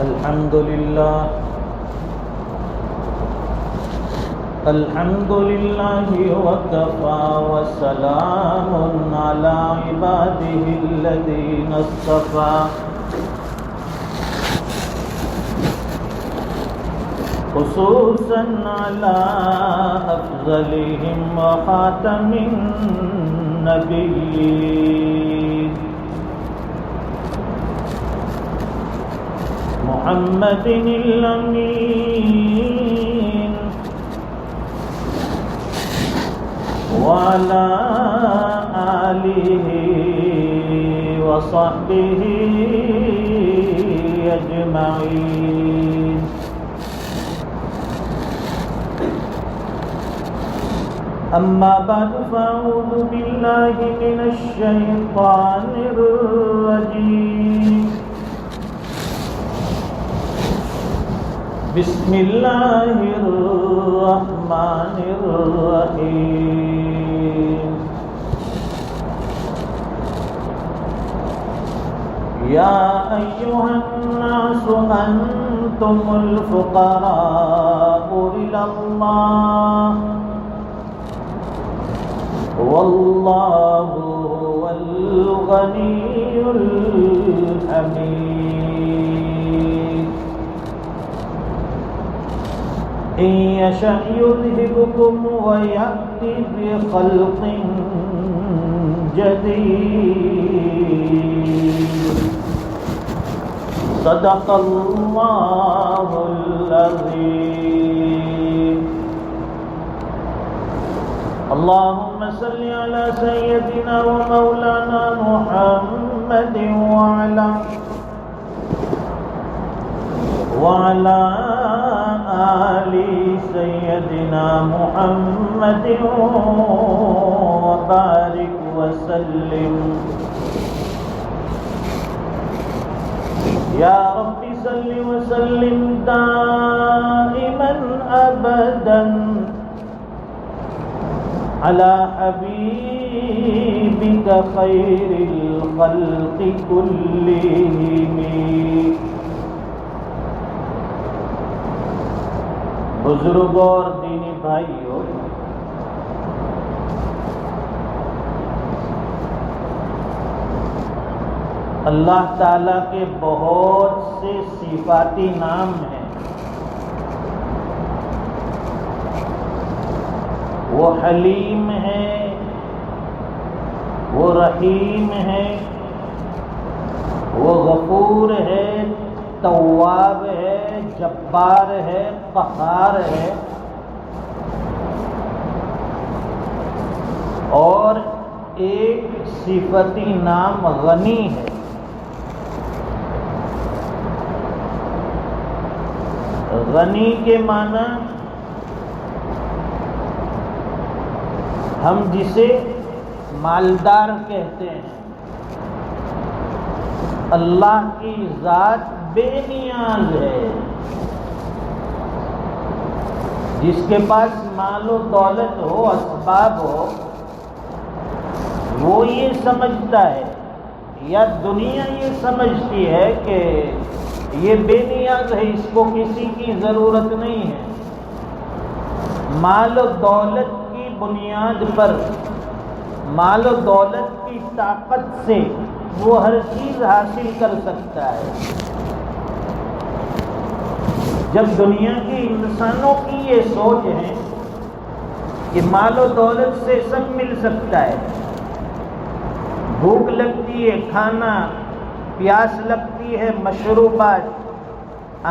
الحمد لله وكفى وسلام على عباده الذين اصطفى خصوصا على أفضلهم وخاتم النبيين محمد الأمين وعلى آله وصحبه أجمعين. أما بعد فأعوذ بالله من الشيطان الرجيم. بسم الله الرحمن الرحيم. يا أيها الناس أنتم الفقراء إلى الله والله هو الغني الحميد. إن يشأ يذهبكم ويأتي بخلق جديد. صدق الله العظيم. اللهم صل على سيدنا ومولانا محمد وعلى آل سيدنا محمد وبارك وسلم. يا رب صل وسلم دائما أبدا على حبيبك خير الخلق كلهم. بزرگوں اور دینی بھائیوں، اللہ تعالیٰ کے بہت سے صفاتی نام ہیں. وہ حلیم ہے، وہ رحیم ہے، وہ غفور ہے، تواب ہے، جبار ہے، قہار ہے، اور ایک صفتی نام غنی ہے. غنی کے معنی ہم جسے مالدار کہتے ہیں. اللہ کی ذات بے نیاز ہے. جس کے پاس مال و دولت ہو، اسباب ہو، وہ یہ سمجھتا ہے یا دنیا یہ سمجھتی ہے کہ یہ بے نیاز ہے، اس کو کسی کی ضرورت نہیں ہے. مال و دولت کی بنیاد پر، مال و دولت کی طاقت سے وہ ہر چیز حاصل کر سکتا ہے. جب دنیا کے انسانوں کی یہ سوچ ہے کہ مال و دولت سے سب مل سکتا ہے، بھوک لگتی ہے کھانا، پیاس لگتی ہے مشروبات،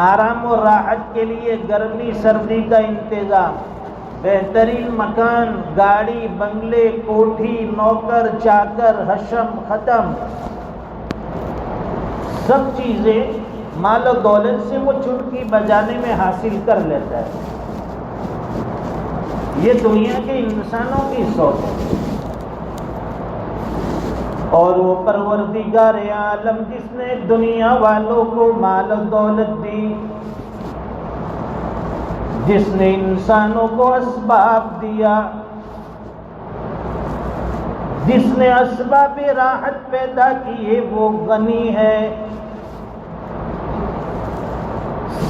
آرام و راحت کے لیے گرمی سردی کا انتظام، بہترین مکان، گاڑی، بنگلے، کوٹھی، نوکر چاکر، حشم ختم، سب چیزیں مال و دولت سے وہ چٹکی بجانے میں حاصل کر لیتا ہے. یہ دنیا کے انسانوں کی سوچ ہے. اور وہ پروردگار عالم جس نے دنیا والوں کو مال و دولت دی، جس نے انسانوں کو اسباب دیا، جس نے اسباب راحت پیدا کیے، وہ غنی ہے.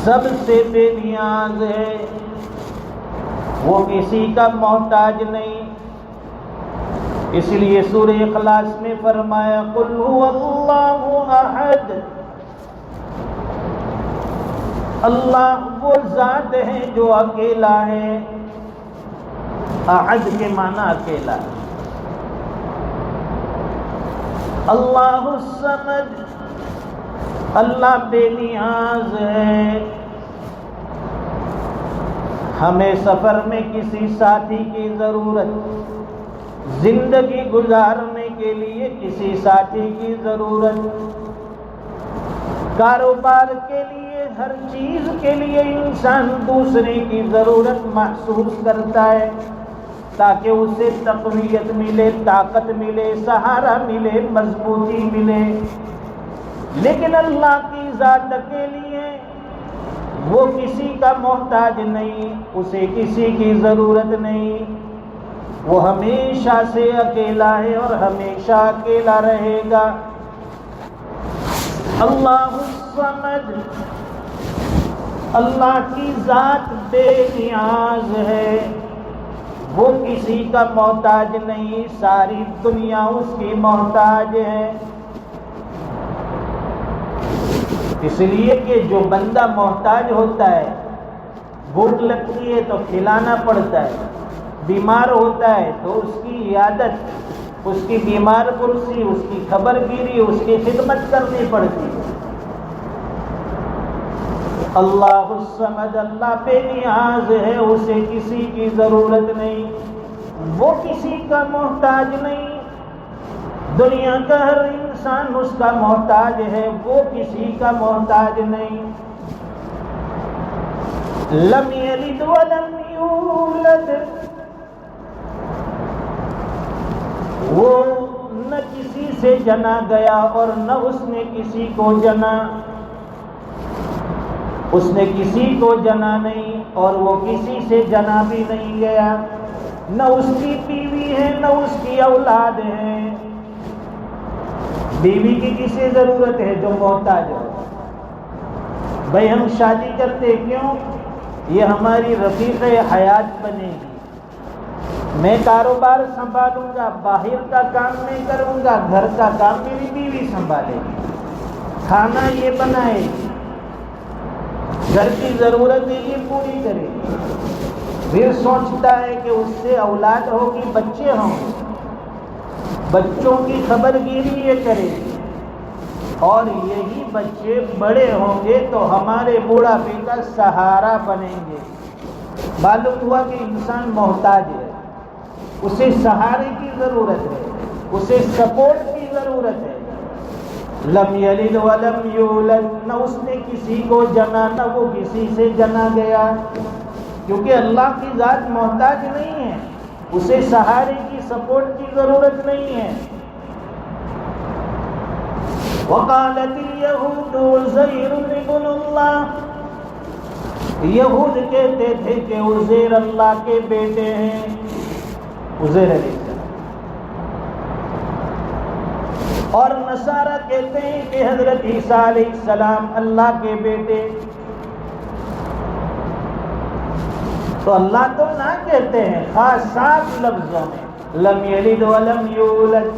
سب سے بے نیاز ہے، وہ کسی کا محتاج نہیں۔ اس لیے سورہ اخلاص میں فرمایا قل هو اللہ احد، اللہ وہ ذات ہے جو اکیلا ہے۔ احد کے معنی اکیلا۔ اللہ الصمد، اللہ بے نیاز ہے۔ ہمیں سفر میں کسی ساتھی کی ضرورت، زندگی گزارنے کے لیے کسی ساتھی کی ضرورت، کاروبار کے لیے، ہر چیز کے لیے انسان دوسرے کی ضرورت محسوس کرتا ہے تاکہ اسے تقویت ملے، طاقت ملے، سہارا ملے، مضبوطی ملے۔ لیکن اللہ کی ذات کے لیے وہ کسی کا محتاج نہیں، اسے کسی کی ضرورت نہیں، وہ ہمیشہ سے اکیلا ہے اور ہمیشہ اکیلا رہے گا۔ اللہ الصمد، اللہ کی ذات بے نیاز ہے، وہ کسی کا محتاج نہیں، ساری دنیا اس کی محتاج ہے۔ اس لیے کہ جو بندہ محتاج ہوتا ہے، بھوک لگتی ہے تو کھلانا پڑتا ہے، بیمار ہوتا ہے تو اس کی عیادت، اس کی بیمار پرسی، اس کی خبر گیری، اس کی خدمت کرنی پڑتی ہے۔ اللہ الصمد، اللہ بے نیاز ہے، اسے کسی کی ضرورت نہیں، وہ کسی کا محتاج نہیں۔ دنیا کا ہر انسان اس کا محتاج ہے، وہ کسی کا محتاج نہیں۔ لم یلد ولم یولد، وہ نہ کسی سے جنا گیا اور نہ اس نے کسی کو جنا، اس نے کسی کو جنا نہیں اور وہ کسی سے جنا بھی نہیں گیا، نہ اس کی بیوی ہے نہ اس کی اولاد ہے۔ بیوی کی کسی ضرورت ہے جو محتاج ہو؟ بھائی ہم شادی کرتے کیوں؟ یہ ہماری رفیق حیات بنے گی، میں کاروبار سنبھالوں گا، باہر کا کام میں کروں گا، گھر کا کام میری بیوی سنبھالے گی، کھانا یہ بنائے گی، گھر کی ضرورت یہ پوری کرے گی۔ پھر سوچتا ہے کہ اس سے اولاد ہوگی، بچے ہوں گے، بچوں کی خبر گیری یہ کرے گی، اور یہی بچے بڑے ہوں گے تو ہمارے بوڑھاپے کا سہارا بنیں گے۔ معلوم ہوا کہ انسان محتاج ہے، اسے سہارے کی ضرورت ہے، اسے سپورٹ کی ضرورت ہے۔ لم یلد ولم یولد، نہ اس نے کسی کو جنا نہ وہ کسی سے جنا گیا، کیونکہ اللہ کی ذات محتاج نہیں ہے، اسے سہارے کی، سپورٹ کی ضرورت نہیں ہے۔ وقالت اليہود عزیر ابن اللہ، یہود کہتے تھے کہ عزیر اللہ کے بیٹے ہیں، عزیر علیہ السلام، اور نصارہ کہتے ہیں کہ حضرت عیسیٰ علیہ السلام اللہ کے بیٹے۔ تو اللہ تو نہ کہتے ہیں، خاص صاف لفظوں میں لم یلد ولم یولد۔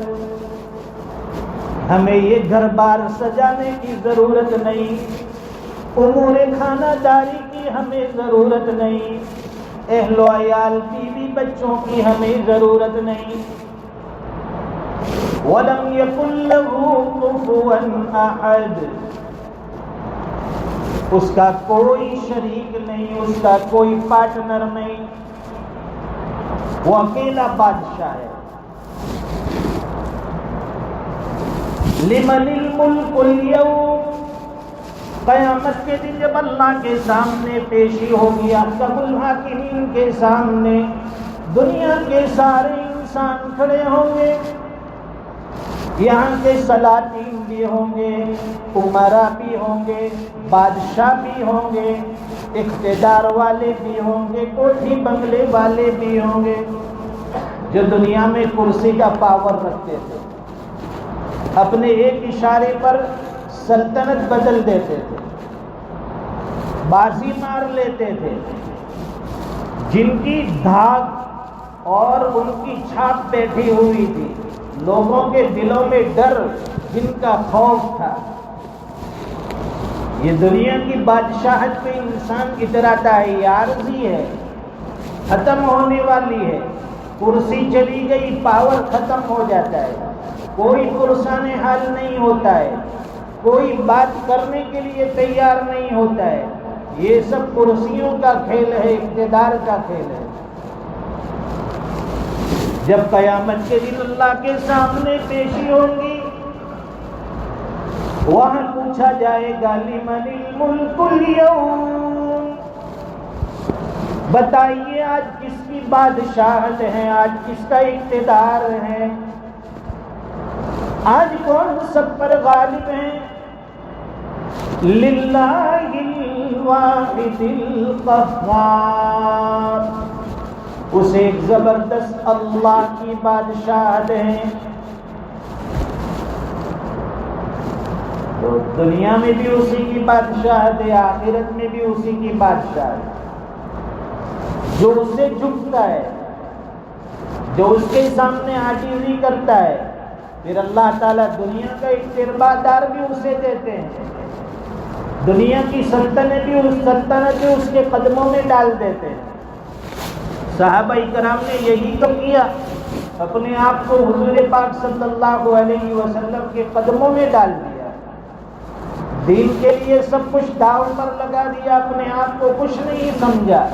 ہمیں یہ گھر بار سجانے کی ضرورت نہیں، امور خانہ داری کی ہمیں ضرورت نہیں، اہل و عیال بیوی بچوں کی ہمیں ضرورت نہیں۔ وَلَمْ يَكُنْ لَهُ كُفُوًا أَحَدٌ، اس کا کوئی شریک نہیں، اس کا کوئی پارٹنر نہیں، وہ اکیلا بادشاہ ہے۔ لِمَنِ الْمُلْكُ الْيَوْمَ، قیامت کے دن جب اللہ کے سامنے پیشی ہوگی، احکم الحاکمین کے سامنے دنیا کے سارے انسان کھڑے ہوں گے، یہاں کے سلاطین بھی ہوں گے، امراء بھی ہوں گے، بادشاہ بھی ہوں گے، اقتدار والے بھی ہوں گے، کوٹھی بنگلے والے بھی ہوں گے، جو دنیا میں کرسی کا پاور رکھتے تھے، اپنے ایک اشارے پر سلطنت بدل دیتے تھے۔ بازی مار لیتے تھے، جن کی دھاک اور ان کی چھاپ بیٹھی ہوئی تھی، لوگوں کے دلوں میں ڈر، جن کا خوف تھا۔ یہ دنیا کی بادشاہت پہ انسان اتراتا ہے، یہ عارضی ہے، ختم ہونے والی ہے۔ کرسی چلی گئی، پاور ختم ہو جاتا ہے، کوئی پرسان حال نہیں ہوتا ہے، کوئی بات کرنے کے لیے تیار نہیں ہوتا ہے۔ یہ سب کرسیوں کا کھیل ہے، اقتدار کا کھیل ہے۔ جب قیامت کے دن اللہ کے سامنے پیشی ہوگی، وہاں پوچھا جائے گا لمن الملک اليوم، بتائیے آج کس کی بادشاہت ہے، آج کس کا اقتدار ہے، آج کون سب پر غالب ہیں؟ للہ الواحد القہار، اس ایک زبردست اللہ کی بادشاہت ہے۔ تو دنیا میں بھی اسی کی بادشاہت ہے، آخرت میں بھی اسی کی بادشاہت ہے۔ جو اسے جھکتا ہے، جو اس کے سامنے عاجزی کرتا ہے، پھر اللہ تعالیٰ دنیا کا اقتدار بھی اسے دیتے ہیں، دنیا کی سلطنت اس کے قدموں میں ڈال دیتے ہیں۔ صحابہ کرام نے یہی تو کیا، اپنے آپ کو حضور پاک صلی اللہ علیہ وسلم کے قدموں میں ڈال دیا، دین کے لیے سب کچھ داؤ پر لگا دیا، اپنے آپ کو کچھ نہیں سمجھا۔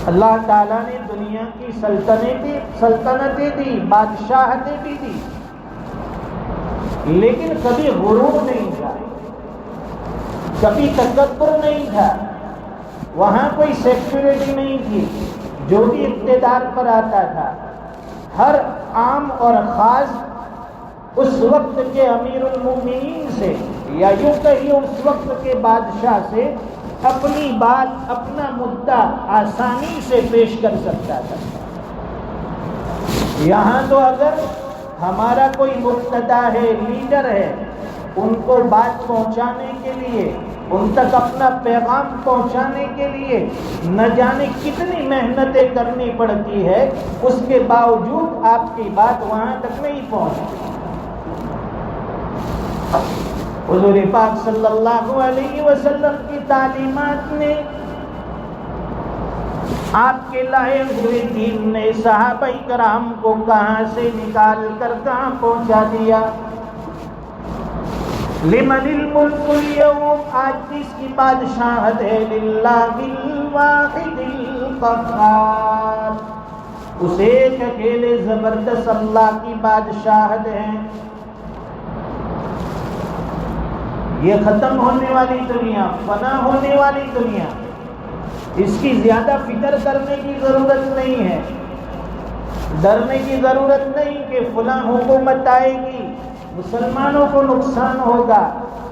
اللہ تعالیٰ نے دنیا کی سلطنتیں دی، بادشاہتیں بھی دی، لیکن کبھی غرور نہیں تھا، کبھی تکبر نہیں تھا، وہاں کوئی سیکیورٹی نہیں تھی۔ جو بھی اقتدار پر آتا تھا، ہر عام اور خاص اس وقت کے امیر المومنین سے، یا یوں کہیے اس وقت کے بادشاہ سے اپنی بات، اپنا مدعا آسانی سے پیش کر سکتا تھا۔ یہاں تو اگر ہمارا کوئی مقتدی ہے، لیڈر ہے، ان کو بات پہنچانے کے لیے، ان تک اپنا پیغام پہنچانے کے لیے نہ جانے کتنی محنتیں کرنی پڑتی ہے، اس کے باوجود آپ کی بات وہاں تک نہیں پہنچتی۔ حضور پاک صلی اللہ علیہ وسلم کی تعلیمات نے، آپ کے لائے ہوئے دین نے صحابہ کرام کو کہاں سے نکال کر کہاں پہنچا دیا۔ لمن الملک اليوم، آج کس کی بادشاہت ہے؟ للہ الواحد القہار، اس ایک اکیلے زبردست اللہ کی بادشاہت ہے۔ یہ ختم ہونے والی دنیا، فنا ہونے والی دنیا، اس کی زیادہ فکر کرنے کی ضرورت نہیں ہے، ڈرنے کی ضرورت نہیں کہ فلاں حکومت آئے گی، مسلمانوں کو نقصان ہوگا،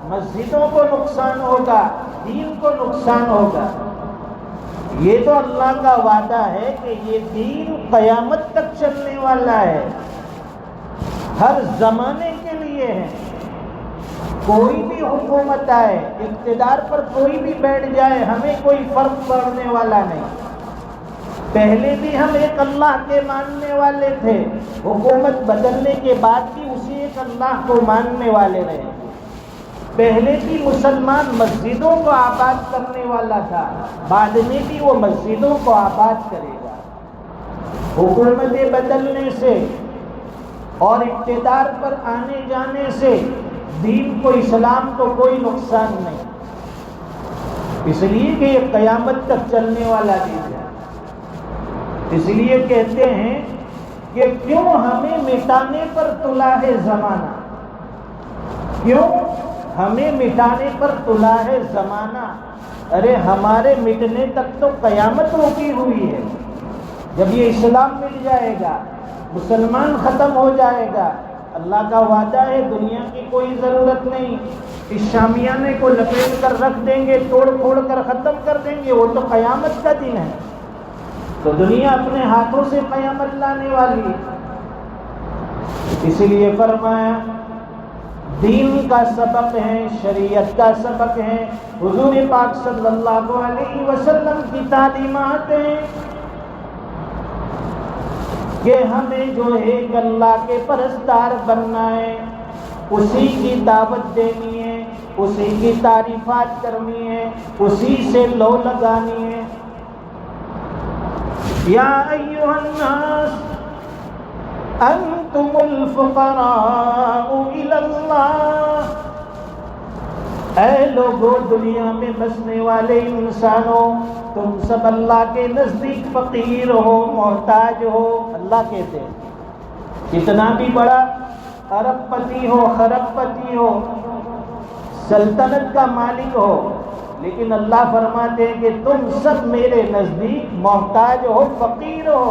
مسجدوں کو نقصان ہوگا، دین کو نقصان ہوگا۔ یہ تو اللہ کا وعدہ ہے کہ یہ دین قیامت تک چلنے والا ہے، ہر زمانے کے لیے ہے۔ کوئی بھی حکومت آئے، اقتدار پر کوئی بھی بیٹھ جائے، ہمیں کوئی فرق پڑنے والا نہیں۔ پہلے بھی ہم ایک اللہ کے ماننے والے تھے، حکومت بدلنے کے بعد بھی اسی ایک اللہ کو ماننے والے رہے۔ پہلے بھی مسلمان مسجدوں کو آباد کرنے والا تھا، بعد میں بھی وہ مسجدوں کو آباد کرے گا۔ حکومتیں بدلنے سے اور اقتدار پر آنے جانے سے دین کو، اسلام کو کوئی نقصان نہیں، اس لیے کہ یہ قیامت تک چلنے والا دین ہے۔ اس لیے کہتے ہیں کہ کیوں ہمیں مٹانے پر تلا ہے زمانہ، کیوں ہمیں مٹانے پر تلا ہے زمانہ؟ ارے ہمارے مٹنے تک تو قیامت رکی ہوئی ہے۔ جب یہ اسلام مل جائے گا، مسلمان ختم ہو جائے گا، اللہ کا وعدہ ہے دنیا کی کوئی ضرورت نہیں، اس شامیانے کو لپیٹ کر رکھ دیں گے، توڑ پھوڑ کر ختم کر دیں گے، وہ تو قیامت کا دن ہے۔ تو دنیا اپنے ہاتھوں سے قیامت لانے والی ہے۔ اسی لیے فرمایا دین کا سبق ہے، شریعت کا سبق ہے، حضور پاک صلی اللہ علیہ وسلم کی تعلیمات ہیں کہ ہمیں جو ہے کہ اللہ کے پرستار بننا ہے، اسی کی دعوت دینی ہے، اسی کی تعریفات کرنی ہے، اسی سے لو لگانی ہے۔ یا ایھا الناس انتم الفقراء الی اللہ، اے لوگو دنیا میں بسنے والے انسانوں، تم سب اللہ کے نزدیک فقیر ہو، محتاج ہو۔ اللہ کہتے ہیں کتنا بھی بڑا ارب پتی ہو، خرب پتی ہو، سلطنت کا مالک ہو، لیکن اللہ فرماتے ہیں کہ تم سب میرے نزدیک محتاج ہو، فقیر ہو۔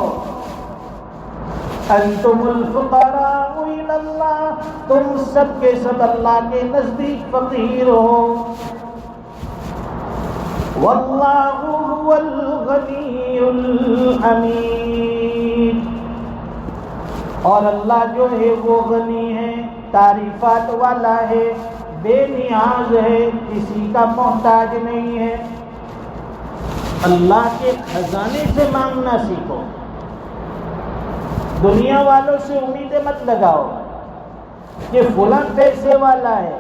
انتم الفقراء الی اللہ، تم سب کے سب اللہ کے نزدیک فقیر ہو۔ واللہ هو الغنی الحمید، اور اللہ جو ہے وہ غنی ہے، تعریفات والا ہے، بے نیاز ہے، کسی کا محتاج نہیں ہے۔ اللہ کے خزانے سے مانگنا سیکھو، دنیا والوں سے امیدیں مت لگاؤ کہ فلاں پیسے والا ہے،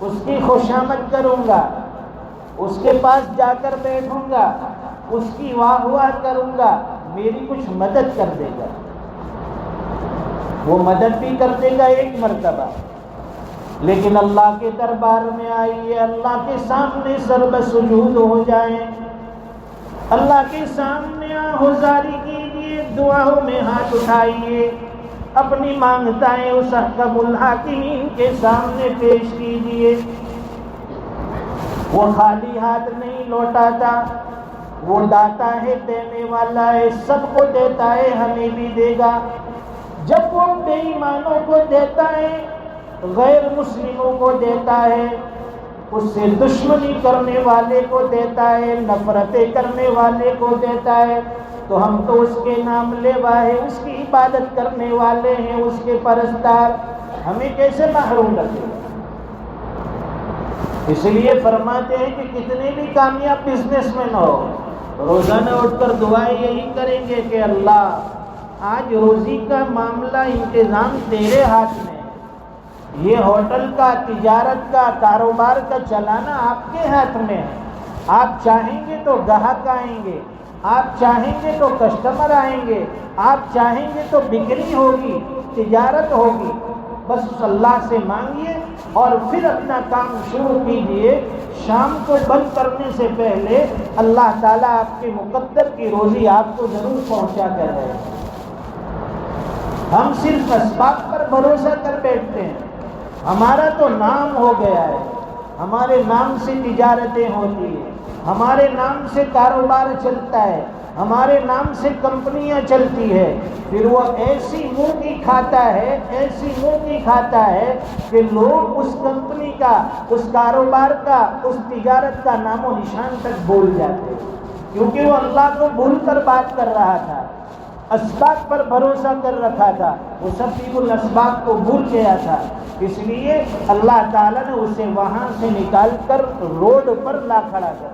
اس کی خوشامد کروں گا، اس کے پاس جا کر بیٹھوں گا، اس کی واہ واہ کروں گا، میری کچھ مدد کر دے گا۔ وہ مدد بھی کر دے گا ایک مرتبہ، لیکن اللہ کے دربار میں آئیے، اللہ کے سامنے سربسجود ہو جائیں، اللہ کے سامنے آہوزاری کیجیے، دعاؤں میں ہاتھ اٹھائیے، اپنی مانگتائیں اس احکم الحاکمین کے سامنے پیش کیجیے۔ وہ خالی ہاتھ نہیں لوٹاتا، وہ داتا ہے، دینے والا ہے، سب کو دیتا ہے، ہمیں بھی دے گا۔ جب وہ بے ایمانوں کو دیتا ہے، غیر مسلموں کو دیتا ہے، اس سے دشمنی کرنے والے کو دیتا ہے، نفرتیں کرنے والے کو دیتا ہے، تو ہم تو اس کے نام لیوا ہے، اس کی عبادت کرنے والے ہیں، اس کے پرستار، ہمیں کیسے محروم رکھے گا؟ اس لیے فرماتے ہیں کہ کتنے بھی کامیاب بزنس مین ہو، روزانہ اٹھ کر دعائیں یہی کریں گے کہ اللہ آج روزی کا معاملہ انتظام تیرے ہاتھ میں، یہ ہوٹل کا، تجارت کا، کاروبار کا چلانا آپ کے ہاتھ میں ہے۔ آپ چاہیں گے تو گاہک آئیں گے، آپ چاہیں گے تو کسٹمر آئیں گے، آپ چاہیں گے تو بکری ہوگی، تجارت ہوگی۔ بس اس اللہ سے مانگیے اور پھر اپنا کام شروع کیجیے۔ شام کو بند کرنے سے پہلے اللہ تعالیٰ آپ کے مقدر کی روزی آپ کو ضرور پہنچا کر رہے ہیں۔ ہم صرف اسباب پر بھروسہ کر بیٹھتے ہیں، ہمارا تو نام ہو گیا ہے، ہمارے نام سے تجارتیں ہوتی ہیں، ہمارے نام سے کاروبار چلتا ہے، ہمارے نام سے کمپنیاں چلتی ہے، پھر وہ ایسی منہ کی کھاتا ہے، ایسی منہ کی کھاتا ہے کہ لوگ اس کمپنی کا، اس کاروبار کا، اس تجارت کا نام و نشان تک بھول جاتے ہیں، کیونکہ وہ اللہ کو بھول کر بات کر رہا تھا، اسباب پر بھروسہ کر رکھا تھا، وہ سب الاسباب کو بھول گیا تھا۔ اس لیے اللہ تعالیٰ نے اسے وہاں سے نکال کر روڈ پر لا کھڑا کر دیا۔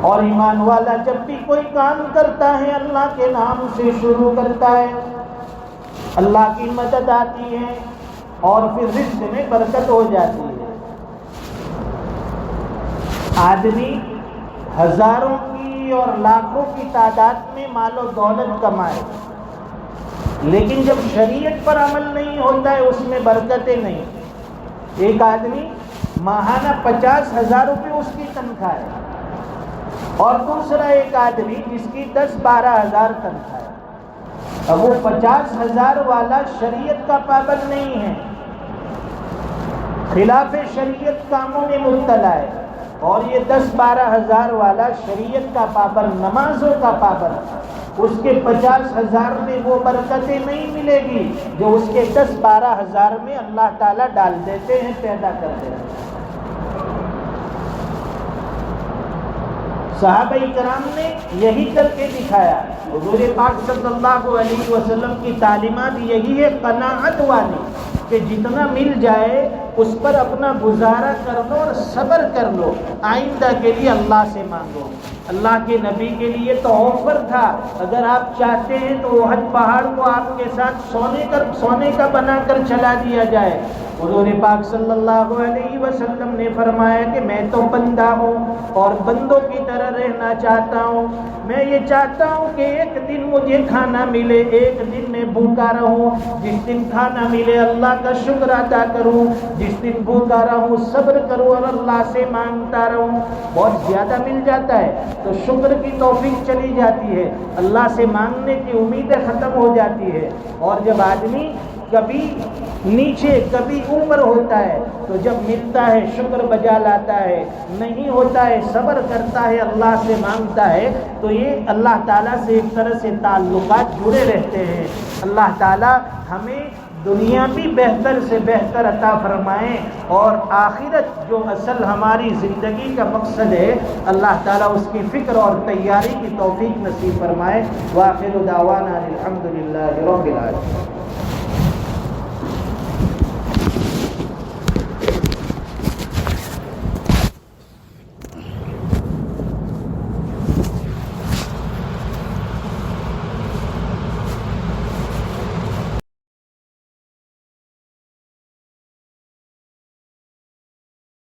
اور ایمان والا جب بھی کوئی کام کرتا ہے اللہ کے نام سے شروع کرتا ہے، اللہ کی مدد آتی ہے اور پھر رزق میں برکت ہو جاتی ہے۔ آدمی ہزاروں کی اور لاکھوں کی تعداد میں مال و دولت کمائے، لیکن جب شریعت پر عمل نہیں ہوتا ہے اس میں برکتیں نہیں۔ ایک آدمی ماہانہ 50,000 روپے اس کی تنخواہ ہے، اور دوسرا ایک آدمی جس کی 10-12,000 تنخواہ ہے۔ اب وہ 50,000 والا شریعت کا پابند نہیں ہے، خلاف شریعت کاموں میں مبتلا ہے، اور یہ 10-12,000 والا شریعت کا پابند، نمازوں کا پابند، اس کے 50,000 میں وہ برکتیں نہیں ملے گی جو اس کے 10-12,000 میں اللہ تعالیٰ ڈال دیتے ہیں، پیدا کر دیتے ہیں۔ صحابہ کرام نے یہی کر کے دکھایا۔ حضور پاک صلی اللہ علیہ وسلم کی تعلیمات یہی ہے، قناعت والی، کہ جتنا مل جائے اس پر اپنا گزارا کر لو اور صبر کر لو، آئندہ کے لیے اللہ سے مانگو۔ اللہ کے نبی کے لیے تو آفر تھا، اگر آپ چاہتے ہیں تو احد پہاڑ کو آپ کے ساتھ سونے کا بنا کر چلا دیا جائے۔ حضور پاک صلی اللہ علیہ وسلم نے فرمایا کہ میں تو بندہ ہوں اور بندوں کی طرح رہنا چاہتا ہوں، میں یہ چاہتا ہوں کہ ایک دن مجھے کھانا ملے، ایک دن میں بھوکا رہوں، جس دن کھانا ملے اللہ کا شکر ادا کروں، جس دن بھوکا رہوں صبر کروں اور اللہ سے مانگتا رہوں۔ بہت زیادہ مل جاتا ہے تو شکر کی توفیق چلی جاتی ہے، اللہ سے مانگنے کی امیدیں ختم ہو جاتی ہے۔ اور جب آدمی کبھی نیچے کبھی اوپر ہوتا ہے تو جب ملتا ہے شکر بجا لاتا ہے، نہیں ہوتا ہے صبر کرتا ہے، اللہ سے مانگتا ہے، تو یہ اللہ تعالیٰ سے ایک طرح سے تعلقات جڑے رہتے ہیں۔ اللہ تعالیٰ ہمیں دنیا بھی بہتر سے بہتر عطا فرمائیں اور آخرت جو اصل ہماری زندگی کا مقصد ہے اللہ تعالیٰ اس کی فکر اور تیاری کی توفیق نصیب فرمائے۔ وآخر دعوانا الحمدللہ رب العالمین۔